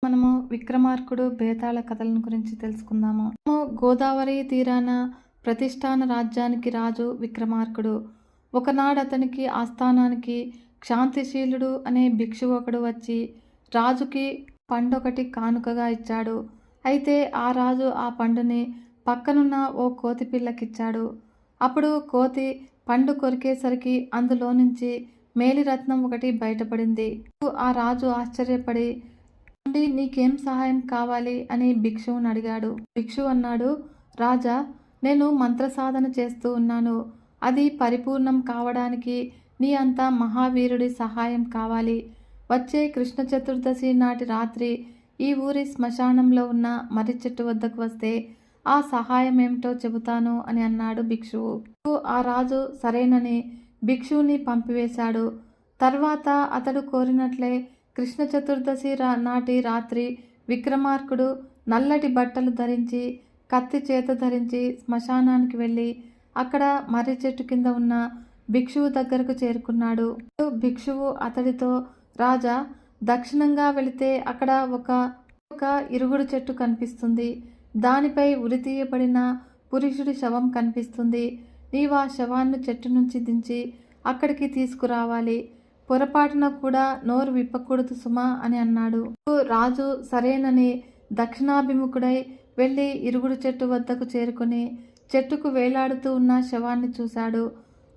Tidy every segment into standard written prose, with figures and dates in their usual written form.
మనము విక్రమార్కుడు బేతాళ కథలను గురించి తెలుసుకుందాము. గోదావరి తీరాన ప్రతిష్టాన రాజ్యానికి రాజు విక్రమార్కుడు. ఒకనాడు అతనికి ఆస్థానానికి క్షాంతిశీలుడు అనే భిక్షువు ఒకడు వచ్చి రాజుకి పండొకటి కానుకగా ఇచ్చాడు. అయితే ఆ రాజు ఆ పండుని పక్కనున్న ఓ కోతి పిల్లకిచ్చాడు. అప్పుడు కోతి పండు కొరికేసరికి అందులో నుంచి మేలిరత్నం ఒకటి బయటపడింది. ఆ రాజు ఆశ్చర్యపడి, నీకేం సహాయం కావాలి అని భిక్షువుని అడిగాడు. భిక్షువు అన్నాడు, రాజా, నేను మంత్రసాధన చేస్తూ ఉన్నాను. అది పరిపూర్ణం కావడానికి నీ అంత మహావీరుడి సహాయం కావాలి. వచ్చే కృష్ణ చతుర్దశి నాటి రాత్రి ఈ ఊరి శ్మశానంలో ఉన్న మర్రి చెట్టు వద్దకు వస్తే ఆ సహాయం ఏమిటో చెబుతాను అని అన్నాడు భిక్షువు. ఆ రాజు సరేనని భిక్షువుని పంపివేశాడు. తర్వాత అతడు కోరినట్లే కృష్ణ చతుర్దశి నాటి రాత్రి విక్రమార్కుడు నల్లటి బట్టలు ధరించి కత్తి చేత ధరించి శ్మశానానికి వెళ్ళి అక్కడ మర్రి చెట్టు కింద ఉన్న భిక్షువు దగ్గరకు చేరుకున్నాడు. భిక్షువు అతడితో, రాజా, దక్షిణంగా వెళితే అక్కడ ఒక ఇరుగుడు చెట్టు కనిపిస్తుంది. దానిపై ఉరితీయబడిన పురుషుడి శవం కనిపిస్తుంది. నీవు ఆ శవాన్ని చెట్టు నుంచి దించి అక్కడికి తీసుకురావాలి. పొరపాటున కూడా నోరు విప్పకూడదు సుమా అని అన్నాడు. రాజు సరేనని దక్షిణాభిముఖుడై వెళ్ళి ఇరుగుడు చెట్టు వద్దకు చేరుకుని చెట్టుకు వేలాడుతూ ఉన్న శవాన్ని చూశాడు.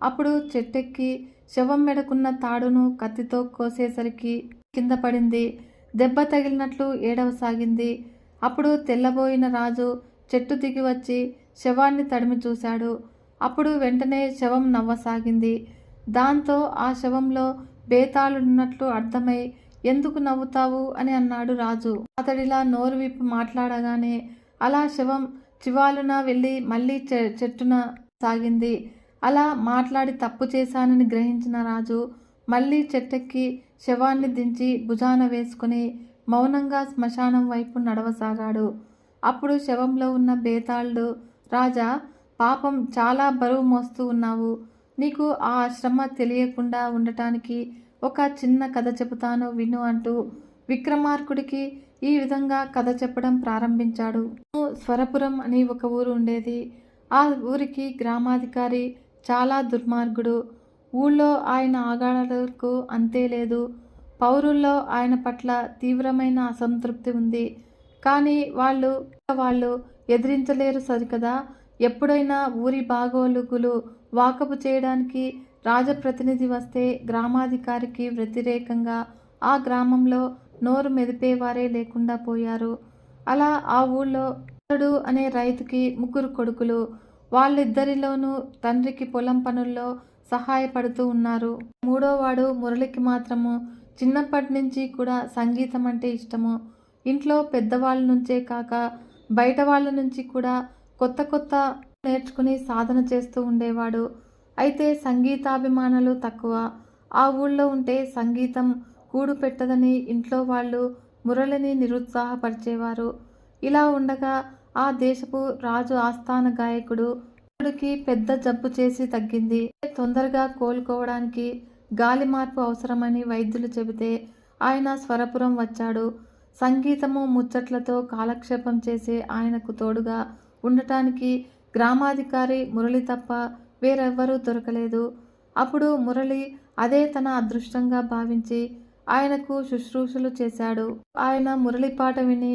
అప్పుడు చెట్టెక్కి శవం మెడకున్న తాడును కత్తితో కోసేసరికి కింద పడింది. దెబ్బ తగిలినట్లు ఏడవసాగింది. అప్పుడు తెల్లబోయిన రాజు చెట్టు దిగి వచ్చి శవాన్ని తడిమి చూశాడు. అప్పుడు వెంటనే శవం నవ్వసాగింది. దాంతో ఆ శవంలో బేతాళుడున్నట్లు అర్థమై, ఎందుకు నవ్వుతావు అని అన్నాడు రాజు. అతడిలా నోరు విప్పి మాట్లాడగానే అలా శవం చివాలున వెళ్ళి మళ్ళీ చెట్టున సాగింది. అలా మాట్లాడి తప్పు చేశానని గ్రహించిన రాజు మళ్ళీ చెట్టెక్కి శవాన్ని దించి భుజాన వేసుకుని మౌనంగా శ్మశానం వైపు నడవసాగాడు. అప్పుడు శవంలో ఉన్న బేతాళుడు, రాజా, పాపం చాలా బరువు మోస్తూ ఉన్నావు. నీకు ఆ శ్రమ తెలియకుండా ఉండటానికి ఒక చిన్న కథ చెబుతాను విను అంటూ విక్రమార్కుడికి ఈ విధంగా కథ చెప్పడం ప్రారంభించాడు. స్వరపురం అని ఒక ఊరు ఉండేది. ఆ ఊరికి గ్రామాధికారి చాలా దుర్మార్గుడు. ఊళ్ళో ఆయన ఆగాడలకు అంతే లేదు. పౌరుల్లో ఆయన పట్ల తీవ్రమైన అసంతృప్తి ఉంది. కానీ వాళ్ళు ఎదిరించలేరు సరికదా. ఎప్పుడైనా ఊరి బాగోలుగులు వాకపు చేయడానికి రాజప్రతినిధి వస్తే గ్రామాధికారికి వ్యతిరేకంగా ఆ గ్రామంలో నోరు మెదిపేవారే లేకుండా పోయారు. అలా ఆ ఊళ్ళో అనే రైతుకి 3 కొడుకులు. వాళ్ళిద్దరిలోనూ తండ్రికి పొలం పనుల్లో సహాయపడుతూ ఉన్నారు. మూడోవాడు మురళికి మాత్రము చిన్నప్పటి నుంచి కూడా సంగీతం అంటే ఇష్టము. ఇంట్లో పెద్దవాళ్ళ నుంచే కాక బయట వాళ్ళ నుంచి కూడా కొత్త నేర్చుకుని సాధన చేస్తూ ఉండేవాడు. అయితే సంగీతాభిమానులు తక్కువ. ఆ ఊళ్ళో ఉంటే సంగీతం కూడు పెట్టదని ఇంట్లో వాళ్ళు మురళిని నిరుత్సాహపరిచేవారు. ఇలా ఉండగా ఆ దేశపు రాజు ఆస్థాన గాయకుడు పెద్ద జబ్బు చేసి తగ్గింది. తొందరగా కోలుకోవడానికి గాలి మార్పు అవసరమని వైద్యులు చెబితే ఆయన స్వరపురం వచ్చాడు. సంగీతము ముచ్చట్లతో కాలక్షేపం చేసే ఆయనకు తోడుగా ఉండటానికి గ్రామాధికారి మురళి తప్ప వేరెవ్వరూ దొరకలేదు. అప్పుడు మురళి అదే తన అదృష్టంగా భావించి ఆయనకు శుశ్రూషలు చేశాడు. ఆయన మురళి పాట విని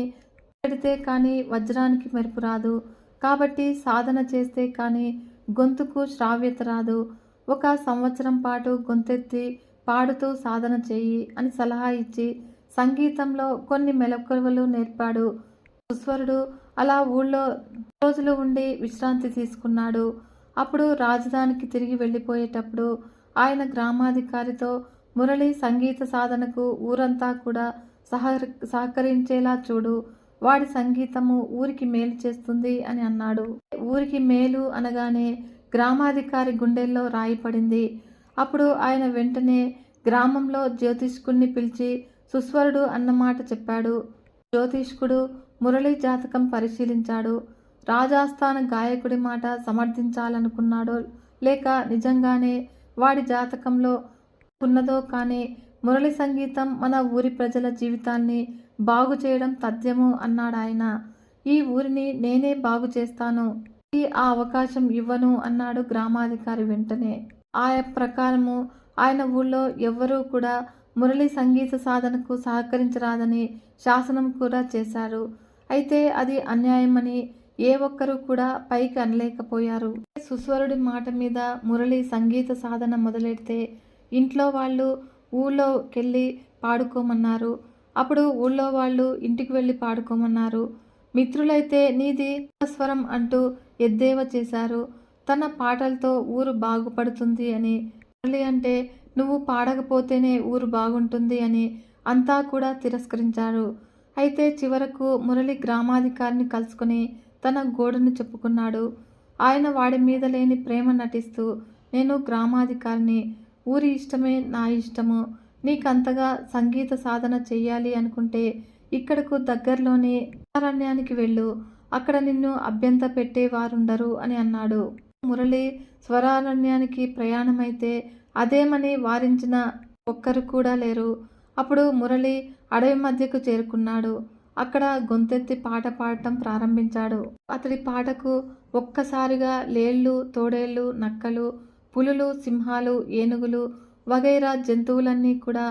పెడితే కానీ వజ్రానికి మెరుపు రాదు. కాబట్టి సాధన చేస్తే కానీ గొంతుకు శ్రావ్యత రాదు. 1 సంవత్సరం పాటు గొంతెత్తి పాడుతూ సాధన చెయ్యి అని సలహా ఇచ్చి సంగీతంలో కొన్ని మెలకువలు నేర్పాడు. సుస్వరుడు అలా ఊళ్ళో రోజులు ఉండి విశ్రాంతి తీసుకున్నాడు. అప్పుడు రాజధానికి తిరిగి వెళ్ళిపోయేటప్పుడు ఆయన గ్రామాధికారితో, మురళి సంగీత సాధనకు ఊరంతా కూడా సహకరించేలా చూడు. వాడి సంగీతము ఊరికి మేలు చేస్తుంది అని అన్నాడు. ఊరికి మేలు అనగానే గ్రామాధికారి గుండెల్లో రాయి పడింది. అప్పుడు ఆయన వెంటనే గ్రామంలో జ్యోతిష్కుడిని పిలిచి సుస్వరుడు అన్నమాట చెప్పాడు. జ్యోతిష్కుడు మురళి జాతకం పరిశీలించాడు. రాజాస్థాన గాయకుడి మాట సమర్థించాలనుకున్నాడో లేక నిజంగానే వాడి జాతకంలో ఉన్నదో కానీ మురళి సంగీతం మన ఊరి ప్రజల జీవితాల్ని బాగు చేయడం తథ్యము అన్నాడాయన. ఈ ఊరిని నేనే బాగు చేస్తాను, ఆ అవకాశం ఇవ్వను అన్నాడు గ్రామాధికారి వెంటనే. ఆ ప్రకారము ఆయన ఊళ్ళో ఎవ్వరూ కూడా మురళి సంగీత సాధనకు సహకరించరాదని శాసనం కూడా చేశారు. అయితే అది అన్యాయమని ఏ ఒక్కరూ కూడా పైకి అనలేకపోయారు. సుస్వరుడి మాట మీద మురళి సంగీత సాధన మొదలెడితే ఇంట్లో వాళ్ళు ఊళ్ళోకెళ్ళి పాడుకోమన్నారు. అప్పుడు ఊళ్ళో వాళ్ళు ఇంటికి వెళ్ళి పాడుకోమన్నారు. మిత్రులైతే నీది స్వరం అంటూ ఎద్దేవా చేశారు. తన పాటలతో ఊరు బాగుపడుతుంది అని, మురళి అంటే నువ్వు పాడకపోతేనే ఊరు బాగుంటుంది అని అంతా కూడా తిరస్కరించారు. అయితే చివరకు మురళి గ్రామాధికారిని కలుసుకుని తన గోడును చెప్పుకున్నాడు. ఆయన వాడి మీద లేని ప్రేమ నటిస్తూ, నేను గ్రామాధికారిని, ఊరి ఇష్టమే నా ఇష్టము, నీకంతగా సంగీత సాధన చెయ్యాలి అనుకుంటే ఇక్కడకు దగ్గరలోని అరణ్యానికి వెళ్ళు, అక్కడ నిన్ను అభ్యంత పెట్టేవారుండరు అని అన్నాడు. మురళి స్వరారణ్యానికి ప్రయాణమైతే అదేమని వారించిన ఒక్కరు కూడా లేరు. అప్పుడు మురళి అడవి మధ్యకు చేరుకున్నాడు. అక్కడ గొంతెత్తి పాట పాడటం ప్రారంభించాడు. అతడి పాటకు ఒక్కసారిగా లేళ్ళు, తోడేళ్ళు, నక్కలు, పులులు, సింహాలు, ఏనుగులు వగైరా జంతువులన్నీ కూడా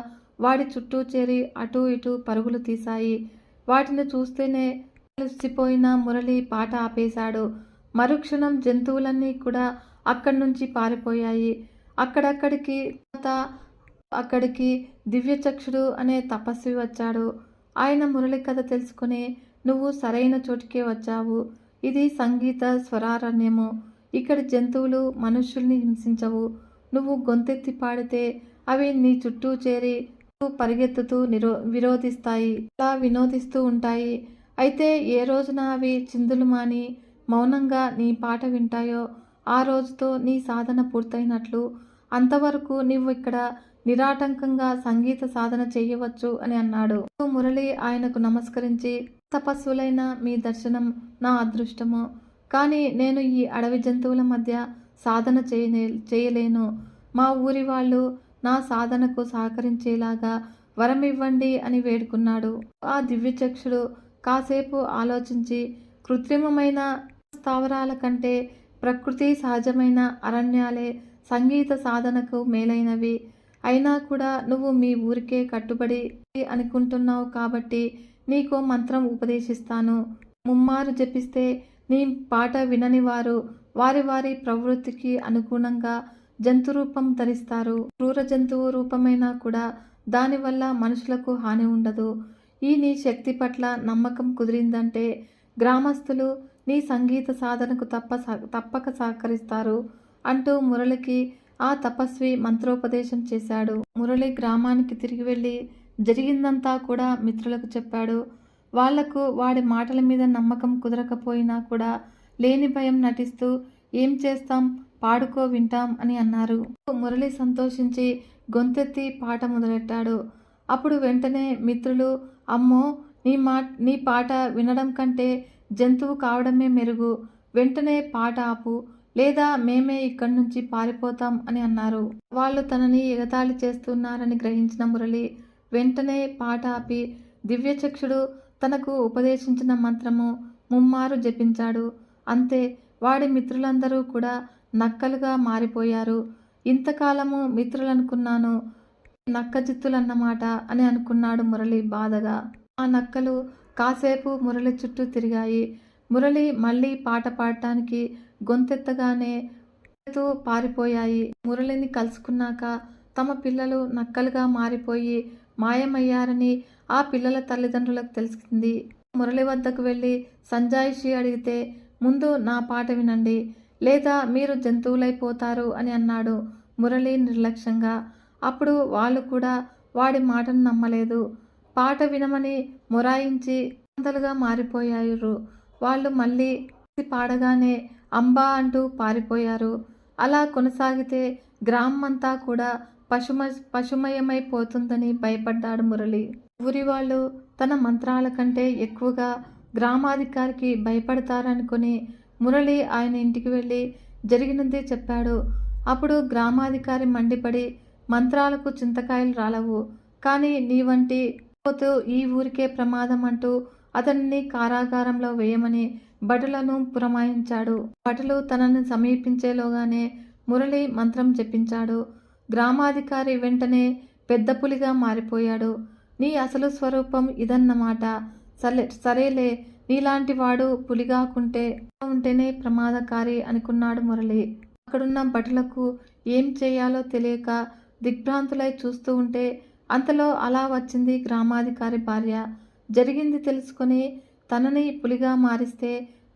వాడి చుట్టూ చేరి అటూ ఇటూ పరుగులు తీశాయి. వాటిని చూస్తేనే అలసిపోయిన మురళి పాట ఆపేశాడు. మరుక్షణం జంతువులన్నీ కూడా అక్కడి నుంచి పారిపోయాయి. అక్కడికి దివ్యచక్షుడు అనే తపస్వి వచ్చాడు. ఆయన మురళి కథ తెలుసుకుని, నువ్వు సరైన చోటుకే వచ్చావు, ఇది సంగీత స్వరారణ్యము, ఇక్కడి జంతువులు మనుష్యుల్ని హింసించవు, నువ్వు గొంతెత్తి పాడితే అవి నీ చుట్టూ చేరి పరిగెత్తుతూ విరోధిస్తాయి, అలా వినోదిస్తూ ఉంటాయి. అయితే ఏ రోజున అవి చిందులు మాని మౌనంగా నీ పాట వింటాయో ఆ రోజుతో నీ సాధన పూర్తయినట్లు, అంతవరకు నీవు ఇక్కడ నిరాటంకంగా సంగీత సాధన చేయవచ్చు అని అన్నాడు. మురళి ఆయనకు నమస్కరించి, తపస్సులైన మీ దర్శనం నా అదృష్టము, కానీ నేను ఈ అడవి జంతువుల మధ్య సాధన చేయలేను. మా ఊరి వాళ్ళు నా సాధనకు సహకరించేలాగా వరమివ్వండి అని వేడుకున్నాడు. ఆ దివ్యచక్షుడు కాసేపు ఆలోచించి, కృత్రిమమైన స్థావరాల కంటే ప్రకృతి సహజమైన అరణ్యాలే సంగీత సాధనకు మేలైనవి. అయినా కూడా నువ్వు మీ ఊరికే కట్టుబడి అనుకుంటున్నావు కాబట్టి నీకో మంత్రం ఉపదేశిస్తాను. ముమ్మారు జపిస్తే నీ పాట వినని వారు వారి వారి ప్రవృత్తికి అనుగుణంగా జంతు రూపం ధరిస్తారు. క్రూర జంతువు రూపమైనా కూడా దానివల్ల మనుషులకు హాని ఉండదు. ఈ నీ శక్తి పట్ల నమ్మకం కుదిరిందంటే గ్రామస్తులు నీ సంగీత సాధనకు తప్పక సహకరిస్తారు అంటూ మురళికి ఆ తపస్వి మంత్రోపదేశం చేశాడు. మురళి గ్రామానికి తిరిగి వెళ్ళి జరిగిందంతా కూడా మిత్రులకు చెప్పాడు. వాళ్లకు వాడి మాటల మీద నమ్మకం కుదరకపోయినా కూడా లేని భయం నటిస్తూ, ఏం చేస్తాం, పాడుకో వింటాం అని అన్నారు. మురళి సంతోషించి గొంతెత్తి పాట మొదలెట్టాడు. అప్పుడు వెంటనే మిత్రులు, అమ్మో, నీ పాట వినడం కంటే జంతువు కావడమే మెరుగు, వెంటనే పాట ఆపు, లేదా మేమే ఇక్కడి నుంచి పారిపోతాం అని అన్నారు. వాళ్ళు తనని ఎగతాళి చేస్తున్నారని గ్రహించిన మురళి వెంటనే పాట ఆపి దివ్యచక్షుడు తనకు ఉపదేశించిన మంత్రము ముమ్మారు జపించాడు. అంతే, వాడి మిత్రులందరూ కూడా నక్కలుగా మారిపోయారు. ఇంతకాలము మిత్రులనుకున్నాను, నక్కజిత్తులన్నమాట అని అనుకున్నాడు మురళి బాధగా. ఆ నక్కలు కాసేపు మురళి చుట్టూ తిరిగాయి. మురళి మళ్ళీ పాట పాడటానికి గొంతెత్తగానే పారిపోయాయి. మురళిని కలుసుకున్నాక తమ పిల్లలు నక్కలుగా మారిపోయి మాయమయ్యారని ఆ పిల్లల తల్లిదండ్రులకు తెలిసింది. మురళి వద్దకు వెళ్ళి సంజాయిషి అడిగితే, ముందు నా పాట వినండి, లేదా మీరు జంతువులైపోతారు అని అన్నాడు మురళి నిర్లక్ష్యంగా. అప్పుడు వాళ్ళు కూడా వాడి మాటను నమ్మలేదు. పాట వినమని మొరాయించి అందలుగా మారిపోయారు. వాళ్ళు మళ్ళీ పాడగానే అంబా అంటూ పారిపోయారు. అలా కొనసాగితే గ్రామమంతా కూడా పశుమయమైపోతుందని భయపడ్డాడు మురళి. ఊరి వాళ్ళు తన మంత్రాల కంటే ఎక్కువగా గ్రామాధికారికి భయపడతారనుకుని మురళి ఆయన ఇంటికి వెళ్ళి జరిగినదే చెప్పాడు. అప్పుడు గ్రామాధికారి మండిపడి, మంత్రాలకు చింతకాయలు రాలవు, కానీ నీ వంటి పోతూ ఈ ఊరికే ప్రమాదం అంటూ అతనిని కారాగారంలో వేయమని భటులను పురమాయించాడు. భటులు తనని సమీపించేలోగానే మురళి మంత్రం చెప్పించాడు. గ్రామాధికారి వెంటనే పెద్ద పులిగా మారిపోయాడు. నీ అసలు స్వరూపం ఇదన్నమాట. సరేలే, నీలాంటి వాడు పులిగాకుంటే ఉంటేనే ప్రమాదకారి అనుకున్నాడు మురళి. అక్కడున్న భటులకు ఏం చేయాలో తెలియక దిగ్భ్రాంతులై చూస్తూ ఉంటే అంతలో అలా వచ్చింది గ్రామాధికారి భార్య. జరిగింది తెలుసుకొని తనని పులిగా మారిస్తే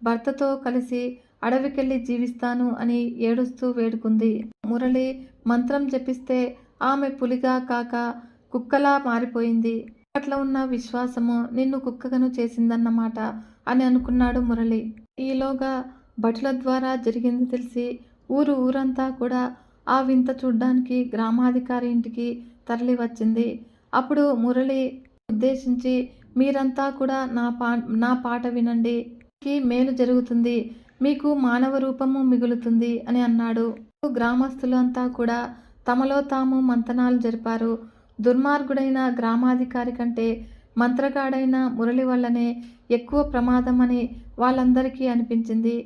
భర్తతో కలిసి అడవికెళ్ళి జీవిస్తాను అని ఏడుస్తూ వేడుకుంది. మురళి మంత్రం జపిస్తే ఆమె పులిగా కాక కుక్కలా మారిపోయింది. అట్లా ఉన్న విశ్వాసము నిన్ను కుక్కగను చేసిందన్నమాట అని అనుకున్నాడు మురళి. ఈలోగా భటుల ద్వారా జరిగింది తెలిసి ఊరంతా కూడా ఆ వింత చూడ్డానికి గ్రామాధికారి ఇంటికి తరలి వచ్చింది. అప్పుడు మురళి ఉద్దేశించి, మీరంతా కూడా నా పాట వినండి, మేలు జరుగుతుంది, మీకు మానవ రూపము మిగులుతుంది అని అన్నాడు. గ్రామస్తులు అంతా కూడా తమలో తాము మంతనాలు జరిపారు. దుర్మార్గుడైన గ్రామాధికారి కంటే మంత్రగాడైన మురళి వల్లనే ఎక్కువ ప్రమాదం అని వాళ్ళందరికీ అనిపించింది.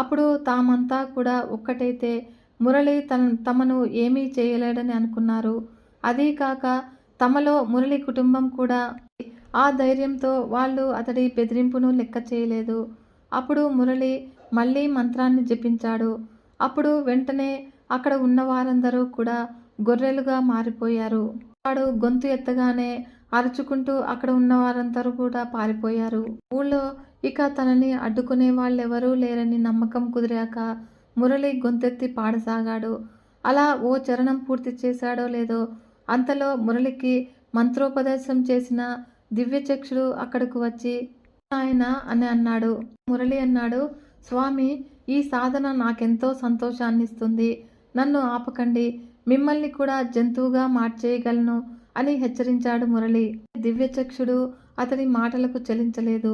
అప్పుడు తామంతా కూడా ఒక్కటైతే మురళి తమను ఏమీ చేయలేడని అనుకున్నారు. అదీ కాక తమలో మురళి కుటుంబం కూడా. ఆ ధైర్యంతో వాళ్ళు అతడి బెదిరింపును లెక్క చేయలేదు. అప్పుడు మురళి మళ్ళీ మంత్రాన్ని జపించాడు. అప్పుడు వెంటనే అక్కడ ఉన్న వారందరూ కూడా గొర్రెలుగా మారిపోయారు. వాడు గొంతు ఎత్తగానే అరుచుకుంటూ అక్కడ ఉన్న వారందరూ కూడా పారిపోయారు. ఊళ్ళో ఇక తనని అడ్డుకునే వాళ్ళెవరూ లేరని నమ్మకం కుదిరాక మురళి గొంతెత్తి పాడసాగాడు. అలా ఓ చరణం పూర్తి చేశాడో లేదో అంతలో మురళికి మంత్రోపదేశం చేసిన దివ్యచక్షుడు అక్కడకు వచ్చి ఆయన అని అన్నాడు. మురళి అన్నాడు, స్వామి, ఈ సాధన నాకెంతో సంతోషాన్నిస్తుంది. నన్ను ఆపకండి, మిమ్మల్ని కూడా జంతువుగా మార్చేయగలను అని హెచ్చరించాడు మురళి. దివ్యచక్షుడు అతని మాటలకు చలించలేదు.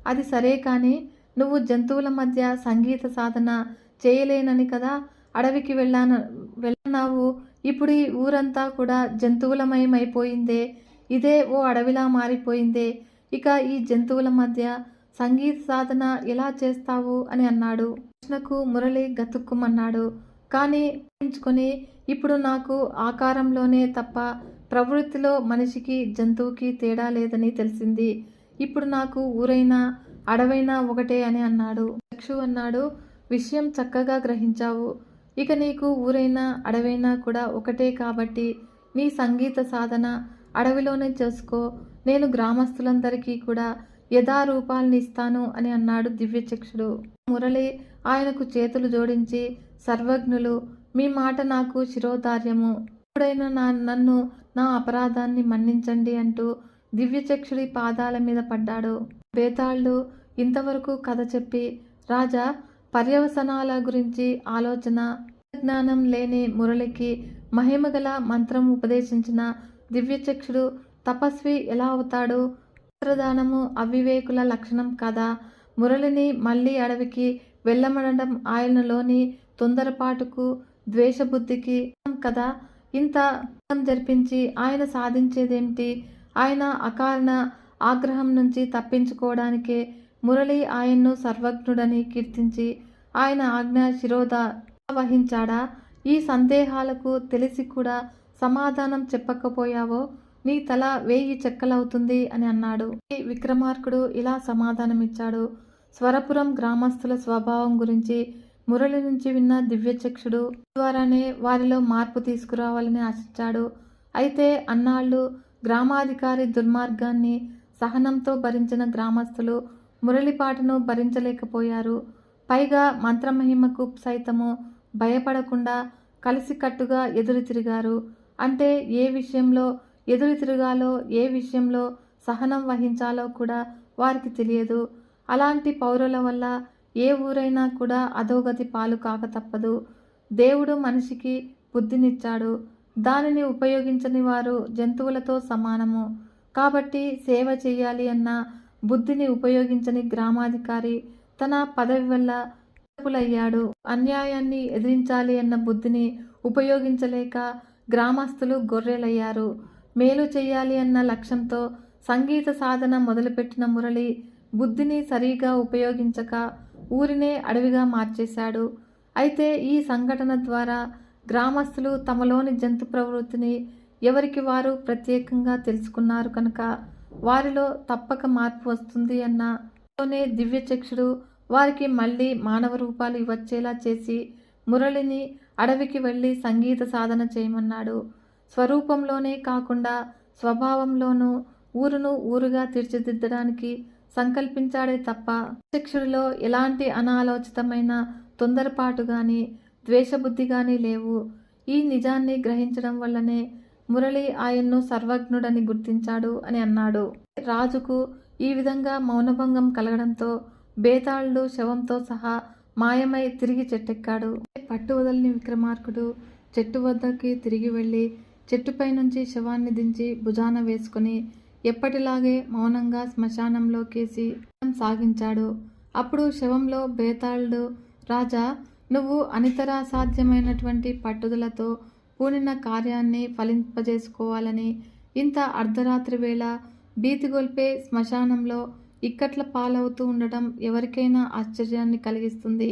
అది సరే కానీ నువ్వు జంతువుల మధ్య సంగీత సాధన చేయలేనని కదా అడవికి వెళ్ళావు. ఇప్పుడు ఈ ఊరంతా కూడా జంతువులమయమైపోయిందే, ఇదే ఓ అడవిలా మారిపోయిందే. ఇక ఈ జంతువుల మధ్య సంగీత సాధన ఎలా చేస్తావు అని అన్నాడు. కృష్ణకు మురళి గతుక్కుమన్నాడు. కానీ ఊహించుకొని, ఇప్పుడు నాకు ఆకారంలోనే తప్ప ప్రవృత్తిలో మనిషికి జంతువుకి తేడా లేదని తెలిసింది. ఇప్పుడు నాకు ఊరైనా అడవైనా ఒకటే అని అన్నాడు. చక్షు అన్నాడు, విషయం చక్కగా గ్రహించావు. ఇక నీకు ఊరైనా అడవైనా కూడా ఒకటే కాబట్టి నీ సంగీత సాధన అడవిలోనే చేసుకో. నేను గ్రామస్తులందరికీ కూడా యథారూపాల్ని ఇస్తాను అని అన్నాడు దివ్యచక్షుడు. మురళి ఆయనకు చేతులు జోడించి, సర్వజ్ఞులు, మీ మాట నాకు శిరోధార్యము, ఎప్పుడైనా నన్ను నా అపరాధాన్ని మన్నించండి అంటూ దివ్యచక్షుడి పాదాల మీద పడ్డాడు. బేతాళుడు ఇంతవరకు కథ చెప్పి, రాజా, పర్యవసనాల గురించి ఆలోచన జ్ఞానం లేని మురళికి మహిమగల మంత్రం ఉపదేశించిన దివ్యచక్షుడు తపస్వి ఎలా అవుతాడు? మంత్రదానము అవివేకుల లక్షణం కదా. మురళిని మళ్ళీ అడవికి వెళ్ళమనడం ఆయనలోని తొందరపాటుకు, ద్వేషబుద్ధికి కదా. ఇంత జరిపించి ఆయన సాధించేదేమిటి? ఆయన అకారణ ఆగ్రహం నుంచి తప్పించుకోవడానికే మురళి ఆయన్ను సర్వజ్ఞుడని కీర్తించి ఆయన ఆజ్ఞ శిరోధ వహించాడా? ఈ సందేహాలకు తెలిసి కూడా సమాధానం చెప్పకపోయావో నీ తల 1000 చెక్కలవుతుంది అని అన్నాడు. విక్రమార్కుడు ఇలా సమాధానమిచ్చాడు. స్వరపురం గ్రామస్తుల స్వభావం గురించి మురళి నుంచి విన్న దివ్యచక్షుడు ద్వారానే వారిలో మార్పు తీసుకురావాలని ఆశించాడు. అయితే అన్నాళ్ళు గ్రామాధికారి దుర్మార్గాన్ని సహనంతో భరించిన గ్రామస్తులు మురళిపాటను భరించలేకపోయారు. పైగా మంత్రమహిమకు సైతము భయపడకుండా కలిసికట్టుగా ఎదురు తిరిగారు. అంటే ఏ విషయంలో ఎదురు తిరగాలో, ఏ విషయంలో సహనం వహించాలో కూడా వారికి తెలియదు. అలాంటి పౌరుల వల్ల ఏ ఊరైనా కూడా అధోగతి పాలు కాక తప్పదు. దేవుడు మనిషికి బుద్ధినిచ్చాడు. దానిని ఉపయోగించని వారు జంతువులతో సమానము. కాబట్టి సేవ చేయాలి అన్న బుద్ధిని ఉపయోగించని గ్రామాధికారి తన పదవి వల్ల తప్పులయ్యాడు. అన్యాయాన్ని ఎదిరించాలి అన్న బుద్ధిని ఉపయోగించలేక గ్రామస్తులు గొర్రెలయ్యారు. మేలు చెయ్యాలి అన్న లక్ష్యంతో సంగీత సాధన మొదలుపెట్టిన మురళి బుద్ధిని సరిగా ఉపయోగించక ఊరినే అడవిగా మార్చేశాడు. అయితే ఈ సంఘటన ద్వారా గ్రామస్తులు తమలోని జంతు ప్రవృత్తిని ఎవరికి వారు ప్రత్యేకంగా తెలుసుకున్నారు కనుక వారిలో తప్పక మార్పు వస్తుంది అన్నలోనే దివ్యచక్షుడు వారికి మళ్ళీ మానవ రూపాలు ఇవ్వచ్చేలా చేసి మురళిని అడవికి వెళ్ళి సంగీత సాధన చేయమన్నాడు. స్వరూపంలోనే కాకుండా స్వభావంలోనూ ఊరును ఊరుగా తీర్చిదిద్దడానికి సంకల్పించాడే తప్ప చక్షుడిలో ఎలాంటి అనాలోచితమైన తొందరపాటు గాని ద్వేషబుద్ధి గాని లేవు. ఈ నిజాన్ని గ్రహించడం వల్లనే మురళి ఆయన్ను సర్వజ్ఞుడని గుర్తించాడు అని అన్నాడు. రాజుకు ఈ విధంగా మౌనభంగం కలగడంతో బేతాళుడు శవంతో సహా మాయమై తిరిగి చెట్టెక్కాడు. పట్టు వదలని విక్రమార్కుడు చెట్టు వద్దకి తిరిగి వెళ్ళి చెట్టుపై నుంచి శవాన్ని దించి భుజాన వేసుకుని ఎప్పటిలాగే మౌనంగా శ్మశానంలోకేసి సాగించాడు. అప్పుడు శవంలో బేతాళుడు, రాజా, నువ్వు అనితర సాధ్యమైనటువంటి పట్టుదలతో పూనిన కార్యాన్ని ఫలింపజేసుకోవాలని ఇంత అర్ధరాత్రి వేళ భీతిగొల్పే శ్మశానంలో ఇక్కట్ల పాలవుతూ ఉండటం ఎవరికైనా ఆశ్చర్యాన్ని కలిగిస్తుంది.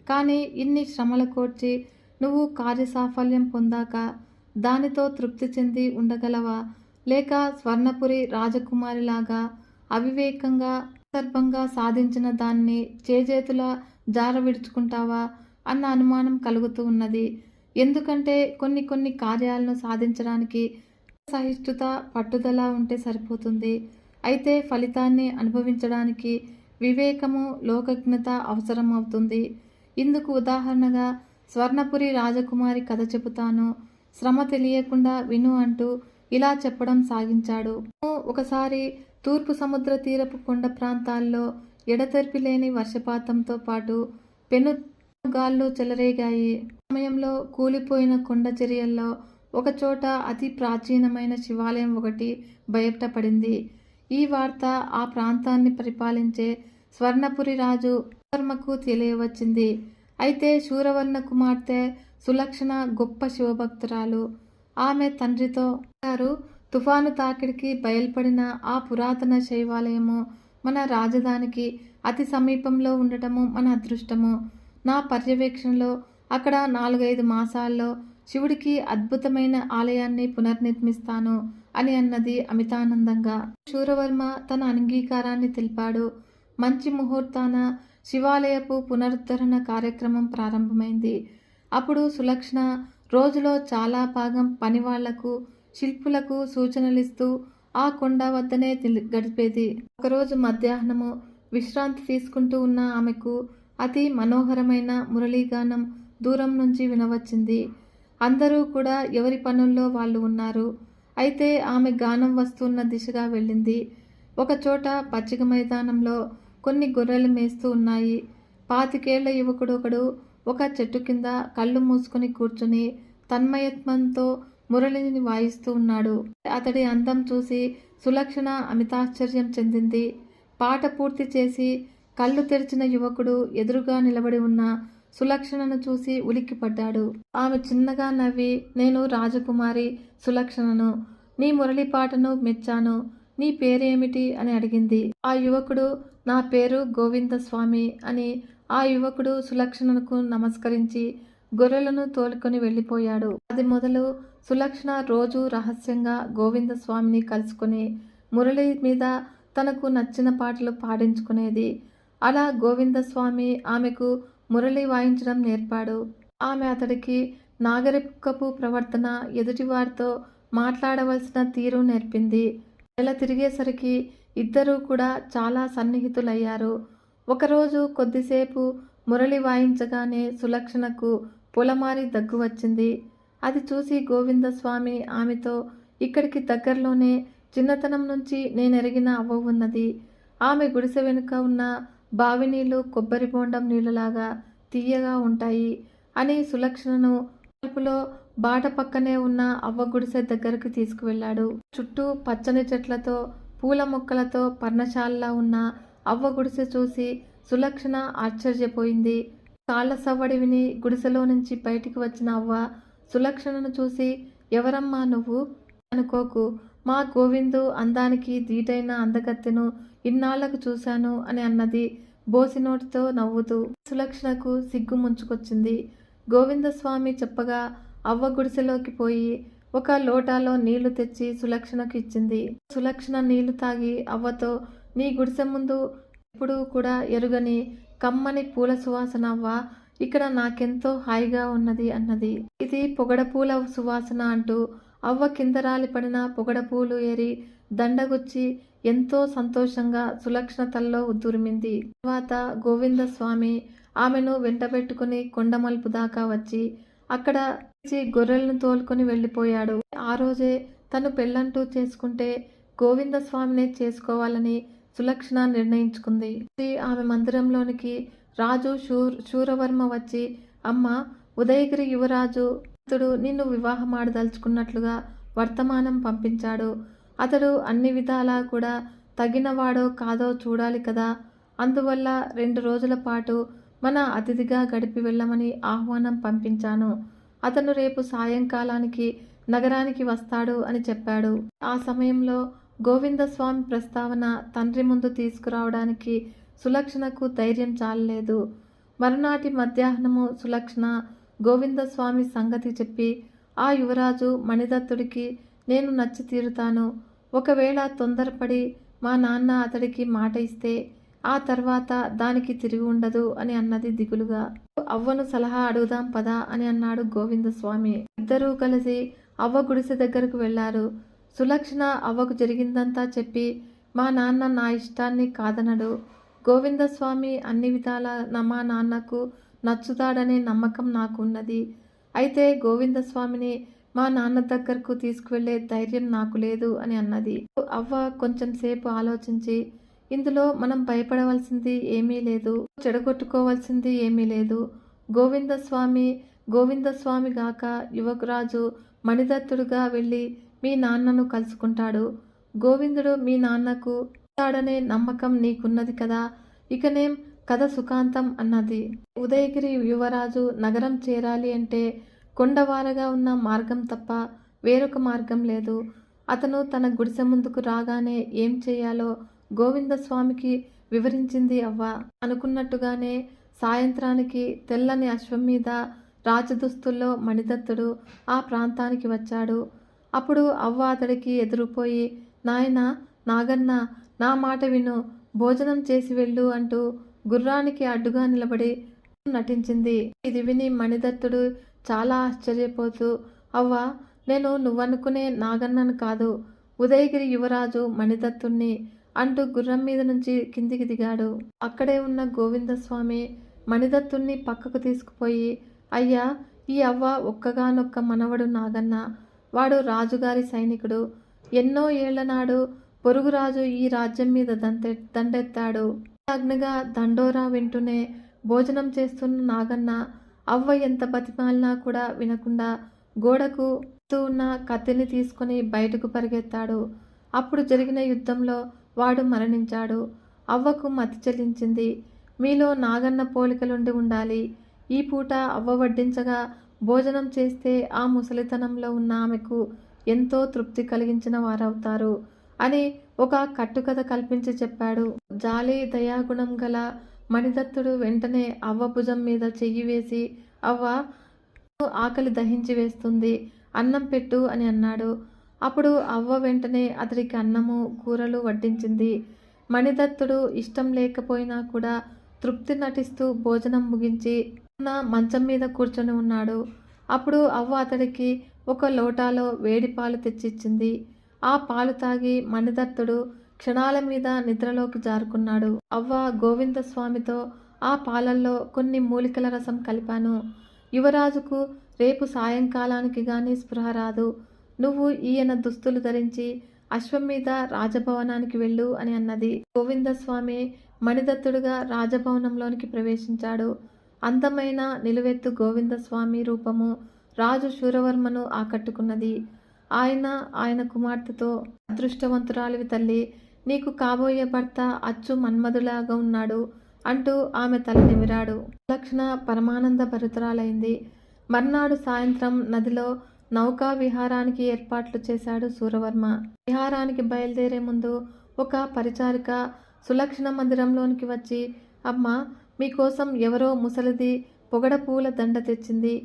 కానీ ఇన్ని శ్రమల కోర్చి నువ్వు కార్యసాఫల్యం పొందాక దానితో తృప్తి చెంది ఉండగలవా? లేక స్వర్ణపురి రాజకుమారిలాగా అవివేకంగా సందర్భంగా సాధించిన దాన్ని చేజేతుల జార విడుచుకుంటావా అన్న అనుమానం కలుగుతూ ఉన్నది. ఎందుకంటే కొన్ని కార్యాలను సాధించడానికి సహిష్ణుత, పట్టుదల ఉంటే సరిపోతుంది. అయితే ఫలితాన్ని అనుభవించడానికి వివేకము, లోకజ్ఞత అవసరం అవుతుంది. ఇందుకు ఉదాహరణగా స్వర్ణపురి రాజకుమారి కథ చెబుతాను, శ్రమ తెలియకుండా విను అంటూ ఇలా చెప్పడం సాగించాడు. ఒకసారి తూర్పు సముద్ర తీరపు కొండ ప్రాంతాల్లో ఎడతెరిపి లేని వర్షపాతంతో పాటు పెనుగాళ్ళు చెలరేగాయి. సమయంలో కూలిపోయిన కొండ చర్యల్లో ఒకచోట అతి ప్రాచీనమైన శివాలయం ఒకటి బయటపడింది. ఈ వార్త ఆ ప్రాంతాన్ని పరిపాలించే స్వర్ణపురి రాజు శూరవర్మకు తెలియవచ్చింది. అయితే శూరవర్ణ కుమార్తె సులక్షణ గొప్ప శివభక్తురాలు. ఆమె తండ్రితో గారు, తుఫాను తాకిడికి బయల్పడిన ఆ పురాతన శైవాలయము మన రాజధానికి అతి సమీపంలో ఉండటము మన అదృష్టము. నా పర్యవేక్షణలో అక్కడ 4-5 మాసాల్లో శివుడికి అద్భుతమైన ఆలయాన్ని పునర్నిర్మిస్తాను అని అన్నది అమితానందంగా. శూరవర్మ తన అంగీకారాన్ని తెలిపాడు. మంచి ముహూర్తాన శివాలయపు పునరుద్ధరణ కార్యక్రమం ప్రారంభమైంది. అప్పుడు సులక్షణ రోజులో చాలా భాగం పనివాళ్లకు, శిల్పులకు సూచనలిస్తూ ఆ కొండ వద్దనే గడిపేది. ఒకరోజు మధ్యాహ్నము విశ్రాంతి తీసుకుంటూ ఉన్న ఆమెకు అతి మనోహరమైన మురళీగానం దూరం నుంచి వినవచ్చింది. అందరూ కూడా ఎవరి పనుల్లో వాళ్ళు ఉన్నారు. అయితే ఆమె గానం వస్తున్న దిశగా వెళ్ళింది. ఒకచోట పచ్చిక మైదానంలో కొన్ని గొర్రెలు మేస్తూ ఉన్నాయి. 25 ఏళ్ల యువకుడొకడు ఒక చెట్టు కింద కళ్ళు మూసుకొని కూర్చుని తన్మయత్వంతో మురళిని వాయిస్తూ ఉన్నాడు. అతడి అందం చూసి సులక్షణ అమితాశ్చర్యం చెందింది. పాట పూర్తి చేసి కళ్ళు తెరిచిన యువకుడు ఎదురుగా నిలబడి ఉన్న సులక్షణను చూసి ఉలిక్కిపడ్డాడు. ఆమె చిన్నగా నవ్వి, నేను రాజకుమారి సులక్షణను, నీ మురళి పాటను మెచ్చాను. నీ పేరేమిటి అని అడిగింది. ఆ యువకుడు, నా పేరు గోవిందస్వామి అని ఆ యువకుడు సులక్షణకు నమస్కరించి గొర్రెలను తోలుకొని వెళ్ళిపోయాడు. అది మొదలు సులక్షణ రోజు రహస్యంగా గోవిందస్వామిని కలుసుకుని మురళి మీద తనకు నచ్చిన పాటలు పాడించుకునేది. అలా గోవిందస్వామి ఆమెకు మురళి వాయించడం నేర్పాడు. ఆమె అతడికి నాగరికపు ప్రవర్తన, ఎదుటివారితో మాట్లాడవలసిన తీరు నేర్పింది. నెల తిరిగేసరికి ఇద్దరూ కూడా చాలా సన్నిహితులయ్యారు. ఒకరోజు కొద్దిసేపు మురళి వాయించగానే సులక్షణకు పొలమారి దగ్గు వచ్చింది. అది చూసి గోవిందస్వామి ఆమెతో, ఇక్కడికి దగ్గరలోనే చిన్నతనం నుంచి నేనెరిగిన అవ్వ ఉన్నది. ఆమె గుడిసె వెనుక ఉన్న బావి నీళ్లు కొబ్బరి బోండం నీళ్లలాగా తీయగా ఉంటాయి అని సులక్షణను తలుపులో బాట పక్కనే ఉన్న అవ్వ గుడిసె దగ్గరకు తీసుకువెళ్ళాడు. చుట్టూ పచ్చని చెట్లతో, పూల మొక్కలతో పర్ణశాలలా ఉన్న అవ్వ గుడిసె చూసి సులక్షణ ఆశ్చర్యపోయింది. కాళ్ల సవ్వడి విని గుడిసెలో నుంచి బయటికి వచ్చిన అవ్వ సులక్షణను చూసి, ఎవరమ్మా నువ్వు? అనుకోకు, మా గోవిందు అందానికి దీటైన అందగత్తెను ఇన్నాళ్లకు చూశాను అని అన్నది బోసినోటితో నవ్వుతూ. సులక్షణకు సిగ్గు ముంచుకొచ్చింది. గోవిందస్వామి చెప్పగా అవ్వ గుడిసెలోకి పోయి ఒక లోటాలో నీళ్లు తెచ్చి సులక్షణకు ఇచ్చింది. సులక్షణ నీళ్లు తాగి అవ్వతో, నీ గుడిసె ముందు ఎప్పుడూ కూడా ఎరుగని కమ్మని పూల సువాసన అవ్వా, ఇక్కడ నాకెంతో హాయిగా ఉన్నది అన్నది. ఇది పొగడపూల సువాసన అంటూ అవ్వ కింద రాలి పడిన పొగడపూలు ఏరి దండగుచ్చి ఎంతో సంతోషంగా సులక్షణ తల్లో ఉద్దురిమింది. తర్వాత గోవిందస్వామి ఆమెను వెంటబెట్టుకుని కొండమలుపు దాకా వచ్చి అక్కడ గొర్రెలను తోలుకొని వెళ్ళిపోయాడు. ఆ రోజే తను పెళ్ళంటూ చేసుకుంటే గోవిందస్వామినే చేసుకోవాలని సులక్షణ నిర్ణయించుకుంది. ఆమె మందిరంలోనికి రాజు శూరవర్మ వచ్చి, అమ్మ, ఉదయగిరి యువరాజు అతడు నిన్ను వివాహమాడదలుచుకున్నట్లుగా వర్తమానం పంపించాడు. అతడు అన్ని విధాలా కూడా తగినవాడో కాదో చూడాలి కదా. అందువల్ల 2 రోజుల పాటు మన అతిథిగా గడిపి వెళ్ళమని ఆహ్వానం పంపించాను. అతను రేపు సాయంకాలానికి నగరానికి వస్తాడు అని చెప్పాడు. ఆ సమయంలో గోవిందస్వామి ప్రస్తావన తండ్రి ముందు తీసుకురావడానికి సులక్షణకు ధైర్యం చాలలేదు. మరునాటి మధ్యాహ్నము సులక్షణ గోవిందస్వామి సంగతి చెప్పి, ఆ యువరాజు మణిదత్తుడికి నేను నచ్చి తీరుతాను. ఒకవేళ తొందరపడి మా నాన్న అతడికి మాట ఇస్తే ఆ తర్వాత దానికి తిరిగి ఉండదు అని అన్నది దిగులుగా. అవ్వను సలహా అడుగుదాం పదా అని అన్నాడు గోవిందస్వామి. ఇద్దరూ కలిసి అవ్వ గుడిసె దగ్గరకు వెళ్లారు. సులక్షణ అవ్వకు జరిగిందంతా చెప్పి, మా నాన్న నా ఇష్టాన్ని కాదనడు. గోవిందస్వామి అన్ని విధాల మా నాన్నకు నచ్చుతాడనే నమ్మకం నాకు ఉన్నది. అయితే గోవిందస్వామిని మా నాన్న దగ్గరకు తీసుకువెళ్లే ధైర్యం నాకు లేదు అని అన్నది. అవ్వ కొంచెం సేపు ఆలోచించి, ఇందులో మనం భయపడవలసింది ఏమీ లేదు, చెడగొట్టుకోవాల్సింది ఏమీ లేదు. గోవిందస్వామి గాక యువరాజు మణిదత్తుడుగా వెళ్ళి మీ నాన్నను కలుసుకుంటాడు. గోవిందుడు మీ నాన్నకు తాడనే నమ్మకం నీకున్నది కదా. ఇకనేం కథ సుఖాంతం అన్నది. ఉదయగిరి యువరాజు నగరం చేరాలి అంటే కొండవారగా ఉన్న మార్గం తప్ప వేరొక మార్గం లేదు. అతను తన గుడిసె ముందుకు రాగానే ఏం చేయాలో గోవిందస్వామికి వివరించింది అవ్వ. అనుకున్నట్టుగానే సాయంత్రానికి తెల్లని అశ్వం మీద రాజదుస్తుల్లో మణిదత్తుడు ఆ ప్రాంతానికి వచ్చాడు. అప్పుడు అవ్వ అతడికి ఎదురుపోయి, నాయనా నాగన్న, నా మాట విను, భోజనం చేసి వెళ్ళు అంటూ గుర్రానికి అడ్డుగా నిలబడి నటించింది. ఇది విని మణిదత్తుడు చాలా ఆశ్చర్యపోతూ, అవ్వ, నేను నువ్వనుకునే నాగన్నను కాదు, ఉదయగిరి యువరాజు మణిదత్తుణ్ణి అంటూ గుర్రం మీద నుంచి కిందికి దిగాడు. అక్కడే ఉన్న గోవిందస్వామి మణిదత్తుణ్ణి పక్కకు తీసుకుపోయి, అయ్యా, ఈ అవ్వ ఒక్కగానొక్క మనవడు నాగన్న. వాడు రాజుగారి సైనికుడు. ఎన్నో ఏళ్ల నాడు పొరుగురాజు ఈ రాజ్యం మీద దండెత్తాడు. అగ్నిగా దండోరా వింటూనే భోజనం చేస్తున్న నాగన్న అవ్వ ఎంత బతిమాలినా కూడా వినకుండా గోడకు ఉన్న కత్తిని తీసుకుని బయటకు పరిగెత్తాడు. అప్పుడు జరిగిన యుద్ధంలో వాడు మరణించాడు. అవ్వకు మతి చెల్లించింది. మీలో నాగన్న పోలికలుండి ఉండాలి. ఈ పూట అవ్వ వడ్డించగా భోజనం చేస్తే ఆ ముసలితనంలో ఉన్న ఆమెకు ఎంతో తృప్తి కలిగించిన వారవుతారు అని ఒక కట్టుకథ కల్పించి చెప్పాడు. జాలి దయాగుణం గల మణిదత్తుడు వెంటనే అవ్వ భుజం మీద చెయ్యి వేసి, అవ్వ, ఆకలి దహించి వేస్తుంది, అన్నం పెట్టు అని అన్నాడు. అప్పుడు అవ్వ వెంటనే అతడికి అన్నము కూరలు వడ్డించింది. మణిదత్తుడు ఇష్టం లేకపోయినా కూడా తృప్తి నటిస్తూ భోజనం ముగించి మంచం మీద కూర్చొని ఉన్నాడు. అప్పుడు అవ్వ అతడికి ఒక లోటాలో వేడి పాలు తెచ్చిచ్చింది. ఆ పాలు తాగి మణిదత్తుడు క్షణాల మీద నిద్రలోకి జారుకున్నాడు. అవ్వ గోవిందస్వామితో, ఆ పాలల్లో కొన్ని మూలికల రసం కలిపాను. యువరాజుకు రేపు సాయంకాలానికి గాని స్పృహ రాదు. నువ్వు ఈయన దుస్తులు ధరించి అశ్వం మీద రాజభవనానికి వెళ్ళు అని అన్నది. గోవిందస్వామి మణిదత్తుడుగా రాజభవనంలోనికి ప్రవేశించాడు. అందమైన నిలువెత్తు గోవిందస్వామి రూపము రాజు శూరవర్మను ఆకట్టుకున్నది. ఆయన కుమార్తెతో, అదృష్టవంతురాలివి తల్లి, నీకు కాబోయే భర్త అచ్చు మన్మధులాగా ఉన్నాడు అంటూ ఆమె తల నిమిరాడు. సులక్షణ పరమానంద భరితురాలైంది. మర్నాడు సాయంత్రం నదిలో నౌకా విహారానికి ఏర్పాట్లు చేశాడు శూరవర్మ. విహారానికి బయలుదేరే ముందు ఒక పరిచారిక సులక్షణ మందిరంలోనికి వచ్చి, అమ్మా, మీకోసం ఎవరో ముసలిది పొగడపూల దండ తెచ్చింది.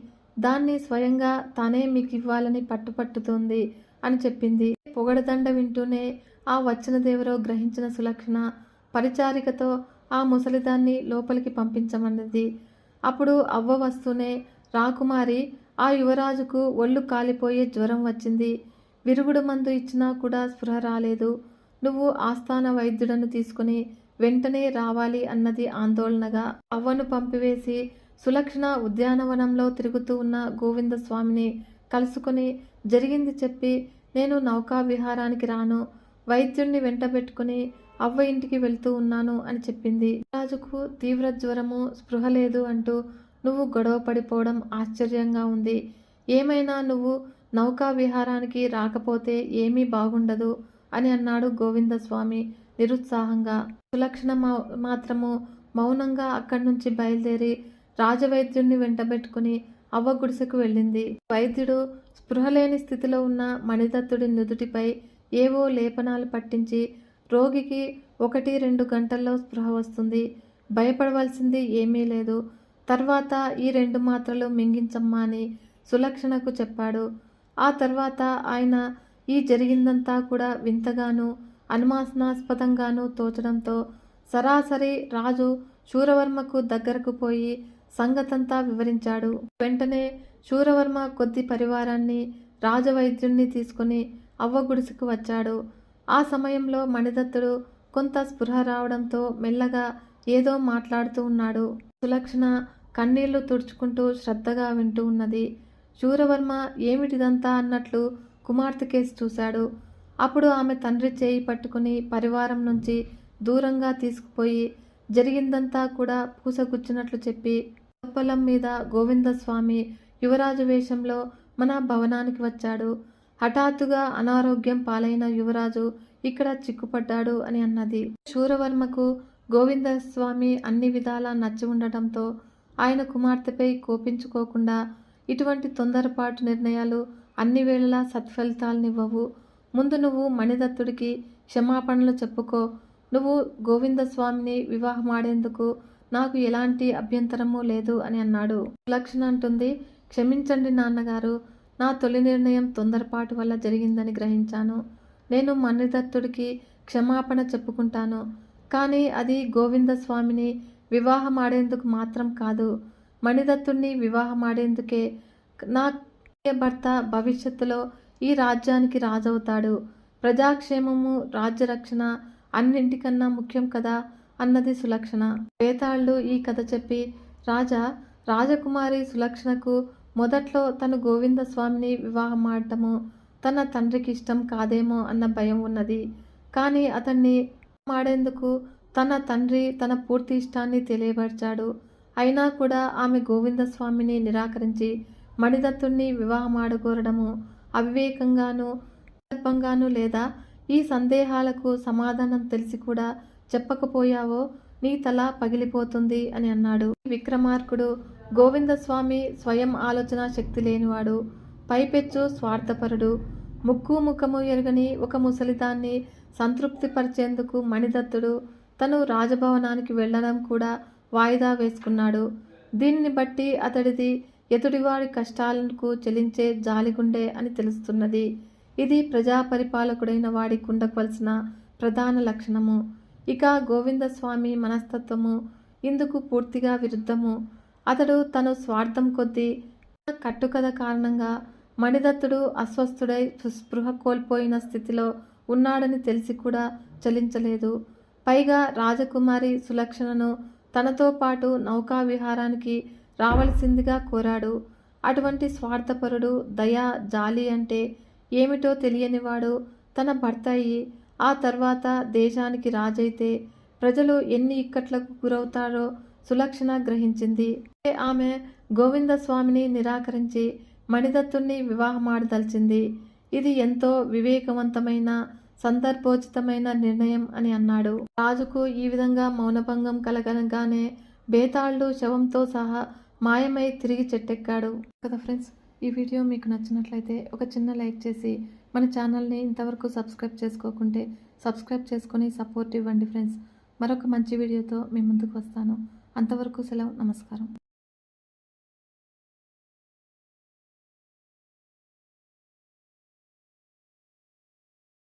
దాన్ని స్వయంగా తానే మీకివ్వాలని పట్టుపట్టుతోంది అని చెప్పింది. పొగడదండ వింటూనే ఆ వచ్చినదెవరో గ్రహించిన సులక్షణ పరిచారికతో ఆ ముసలిదాన్ని లోపలికి పంపించమన్నది. అప్పుడు అవ్వ వస్తూనే, రాకుమారి, ఆ యువరాజుకు ఒళ్ళు కాలిపోయే జ్వరం వచ్చింది. విరుగుడు మందు ఇచ్చినా కూడా స్పృహ రాలేదు. నువ్వు ఆస్థాన వైద్యుడను తీసుకుని వెంటనే రావాలి అన్నది ఆందోళనగా. అవ్వను పంపివేసి సులక్షణ ఉద్యానవనంలో తిరుగుతూ ఉన్న గోవిందస్వామిని కలుసుకుని జరిగింది చెప్పి, నేను నౌకా విహారానికి రాను, వైద్యుణ్ణి వెంటబెట్టుకుని అవ్వ ఇంటికి వెళ్తూ ఉన్నాను అని చెప్పింది. రాజుకు తీవ్ర జ్వరము, స్పృహ లేదు అంటూ నువ్వు గొడవ పడిపోవడం ఆశ్చర్యంగా ఉంది. ఏమైనా నువ్వు నౌకా విహారానికి రాకపోతే ఏమీ బాగుండదు అని అన్నాడు గోవిందస్వామి నిరుత్సాహంగా. సులక్షణ మాత్రము మౌనంగా అక్కడి నుంచి బయలుదేరి రాజవైద్యుణ్ణి వెంటబెట్టుకుని అవ్వ గుడిసెకు వెళ్ళింది. వైద్యుడు స్పృహలేని స్థితిలో ఉన్న మణిదత్తుడి నుదుటిపై ఏవో లేపనాలు పట్టించి, రోగికి 1-2 గంటల్లో స్పృహ వస్తుంది, భయపడవలసింది ఏమీ లేదు, తర్వాత ఈ 2 మాత్రలు మింగించమ్మా అని సులక్షణకు చెప్పాడు. ఆ తర్వాత ఆయన ఈ జరిగిందంతా కూడా వింతగాను అనుమానాస్పదంగాను తోచడంతో సరాసరి రాజు శూరవర్మకు దగ్గరకు పోయి సంగతంతా వివరించాడు. వెంటనే శూరవర్మ కొద్ది పరివారాన్ని రాజవైద్యుణ్ణి తీసుకుని అవ్వ గుడిసెకు వచ్చాడు. ఆ సమయంలో మణిదత్తుడు కొంత స్పృహ రావడంతో మెల్లగా ఏదో మాట్లాడుతూ ఉన్నాడు. సులక్షణ కన్నీళ్లు తుడుచుకుంటూ శ్రద్ధగా వింటూ ఉన్నది. శూరవర్మ ఏమిటిదంతా అన్నట్లు కుమార్తె కేసి చూశాడు. అప్పుడు ఆమె తండ్రి చేయి పట్టుకుని పరివారం నుంచి దూరంగా తీసుకుపోయి జరిగిందంతా కూడా పూసగుచ్చినట్లు చెప్పి, పొలం మీద గోవిందస్వామి యువరాజు వేషంలో మన భవనానికి వచ్చాడు. హఠాత్తుగా అనారోగ్యం పాలైన యువరాజు ఇక్కడ చిక్కుపడ్డాడు అని అన్నది. శూరవర్మకు గోవిందస్వామి అన్ని విధాలా నచ్చి ఉండటంతో ఆయన కుమార్తెపై కోపించుకోకుండా, ఇటువంటి తొందరపాటు నిర్ణయాలు అన్ని వేళలా సత్ఫలితాలనివ్వవు. ముందు నువ్వు మణిదత్తుడికి క్షమాపణలు చెప్పుకో. నువ్వు గోవిందస్వామిని వివాహమాడేందుకు నాకు ఎలాంటి అభ్యంతరమూ లేదు అని అన్నాడు. సులక్షణ అంటుంది, క్షమించండి నాన్నగారు, నా తొలి నిర్ణయం తొందరపాటు వల్ల జరిగిందని గ్రహించాను. నేను మణిదత్తుడికి క్షమాపణ చెప్పుకుంటాను. కానీ అది గోవిందస్వామిని వివాహమాడేందుకు మాత్రం కాదు, మణిదత్తుడిని వివాహమాడేందుకే. నా భర్త భవిష్యత్తులో ఈ రాజ్యానికి రాజవుతాడు. ప్రజాక్షేమము, రాజ్యరక్షణ అన్నింటికన్నా ముఖ్యం కదా అన్నది సులక్షణ. వేతాళుడు ఈ కథ చెప్పి, రాజకుమారి సులక్షణకు మొదట్లో తను గోవిందస్వామిని వివాహమాడటము తన తండ్రికి ఇష్టం కాదేమో అన్న భయం ఉన్నది. కానీ అతన్ని మాడేందుకు తన తండ్రి తన పూర్తి ఇష్టాన్ని తెలియపరిచాడు. అయినా కూడా ఆమె గోవిందస్వామిని నిరాకరించి మణిదత్తుణ్ణి వివాహమాడగోరడము అవివేకంగాను సందర్భంగాను లేదా? ఈ సందేహాలకు సమాధానం తెలిసి కూడా చెప్పకపోయావో నీ తల పగిలిపోతుంది అని అన్నాడు. విక్రమార్కుడు గోవిందస్వామి స్వయం ఆలోచన శక్తి లేనివాడు, పైపెచ్చు స్వార్థపరుడు. ముక్కు ముఖము ఎరుగని ఒక ముసలిదాన్ని సంతృప్తిపరిచేందుకు మణిదత్తుడు తను రాజభవనానికి వెళ్ళడం కూడా వాయిదా వేసుకున్నాడు. దీనిని బట్టి అతడిది ఎదుటివాడి కష్టాలకు చెలించే జాలిగుండే అని తెలుస్తున్నది. ఇది ప్రజాపరిపాలకుడైన వాడికి ఉండవలసిన ప్రధాన లక్షణము. ఇక గోవిందస్వామి మనస్తత్వము ఇందుకు పూర్తిగా విరుద్ధము. అతడు తను స్వార్థం కొద్దీ కట్టుకథ కారణంగా మణిదత్తుడు అస్వస్థుడై స్పృహ కోల్పోయిన స్థితిలో ఉన్నాడని తెలిసి కూడా చలించలేదు. పైగా రాజకుమారి సులక్షణను తనతో పాటు నౌకా విహారానికి రావలసిందిగా కోరాడు. అటువంటి స్వార్థపరుడు దయ, జాలి అంటే ఏమిటో తెలియనివాడు తన భర్త అయ్యి ఆ తర్వాత దేశానికి రాజైతే ప్రజలు ఎన్ని ఇక్కట్లకు గురవుతారో సులక్షణ గ్రహించింది. ఆమె గోవిందస్వామిని నిరాకరించి మణిదత్తుణ్ణి వివాహమాడదలిచింది. ఇది ఎంతో వివేకవంతమైన సందర్భోచితమైన నిర్ణయం అని అన్నాడు. రాజుకు ఈ విధంగా మౌనభంగం కలగనగానే బేతాళుడు శవంతో సహా మాయమై తిరిగి చెట్టెక్కాడు కదా ఫ్రెండ్స్. ఈ వీడియో మీకు నచ్చినట్లయితే ఒక చిన్న లైక్ చేసి మన ఛానల్ని ఇంతవరకు సబ్స్క్రైబ్ చేసుకోకుంటే సబ్స్క్రైబ్ చేసుకొని సపోర్ట్ ఇవ్వండి ఫ్రెండ్స్. మరొక మంచి వీడియోతో మీ ముందుకు వస్తాను. అంతవరకు సెలవు. నమస్కారం.